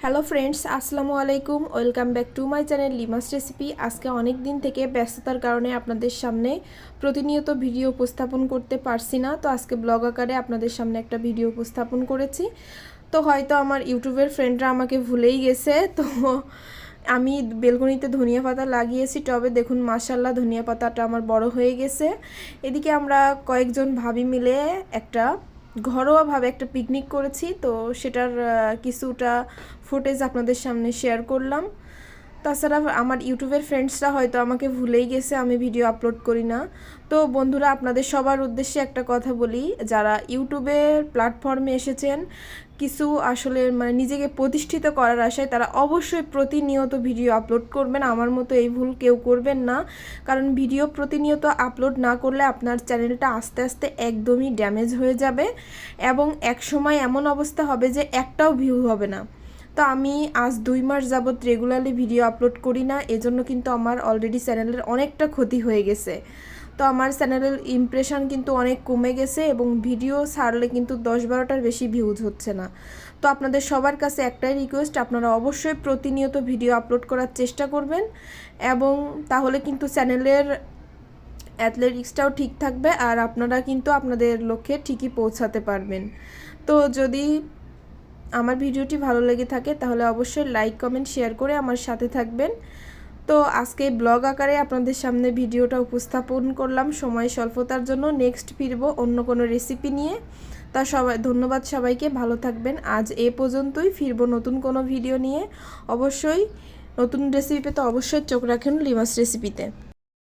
Hello friends, আসসালামু আলাইকুম। Welcome back to my channel Lima's recipe. আজকে অনেক দিন থেকে ব্যস্ততার কারণে আপনাদের সামনে প্রতিনিয়ত ভিডিও উপস্থাপন করতে পারছি না, তো আজকে ব্লগ আকারে আপনাদের সামনে একটা ভিডিও উপস্থাপন করেছি। তো হয়তো আমার ইউটিউবের ফ্রেন্ডরা আমাকে ভুলেই গেছে। তো আমি বেলকনিতে ধনিয়া পাতা লাগিয়েছি টবে, দেখুন মাশাল্লাহ ধনিয়া পাতাটা আমার বড় হয়ে গেছে। এদিকে আমরা কয়েকজন ভাবি মিলে একটা ঘরোয়াভাবে একটা পিকনিক করেছি, তো সেটার কিছুটা ফুটেজ আপনাদের সামনে শেয়ার করলাম। তাছাড়া আমার ইউটিউবের ফ্রেন্ডসরা হয়তো আমাকে ভুলেই গেছে, আমি ভিডিও আপলোড করি না। তো বন্ধুরা, আপনাদের সবার উদ্দেশ্যে একটা কথা বলি, যারা ইউটিউবের প্ল্যাটফর্মে এসেছেন কিছু আসলে নিজেকে প্রতিষ্ঠিত করার আশায়, তারা অবশ্যই প্রতিনিয়ত ভিডিও আপলোড করবেন। আমার মতো এই ভুল কেউ করবেন না, কারণ ভিডিও প্রতিনিয়ত আপলোড না করলে আপনার চ্যানেলটা আস্তে আস্তে একদমই ড্যামেজ হয়ে যাবে এবং এক সময় এমন অবস্থা হবে যে একটাও ভিউ হবে না। তো আমি আজ 2 মাস যাবত রেগুলারলি ভিডিও আপলোড করি না, এজন্য কিন্তু আমার অলরেডি চ্যানেলের অনেকটা ক্ষতি হয়ে গেছে। তো আমার চ্যানেলের ইমপ্রেশন কিন্তু অনেক কমে গেছে এবং ভিডিও ছাড়লে কিন্তু 10-12টার বেশি ভিউজ হচ্ছে না। তো আপনাদের সবার কাছে একটাই রিকোয়েস্ট, আপনারা অবশ্যই প্রতিনিয়ত ভিডিও আপলোড করার চেষ্টা করবেন এবং তাহলে কিন্তু চ্যানেলের অ্যাথলেটিক্সটাও ঠিক থাকবে আর আপনারা কিন্তু আপনাদের লক্ষ্যে ঠিকই পৌঁছাতে পারবেন। তো যদি আমার ভিডিওটি ভালো লেগে থাকে তাহলে অবশ্যই লাইক কমেন্ট শেয়ার করে আমার সাথে থাকবেন। তো আজকে ব্লগ আকারে আপনাদের সামনে ভিডিওটা উপস্থাপন করলাম সময় স্বল্পতার জন্য। নেক্সট ফিরব অন্য কোনো রেসিপি নিয়ে। তা সবাই ধন্যবাদ, সবাইকে ভালো থাকবেন। আজ এ পর্যন্তই, ফিরব নতুন কোনো ভিডিও নিয়ে। অবশ্যই নতুন রেসিপি পেতে অবশ্যই চোখ রাখুন লিমাস রেসিপিতে।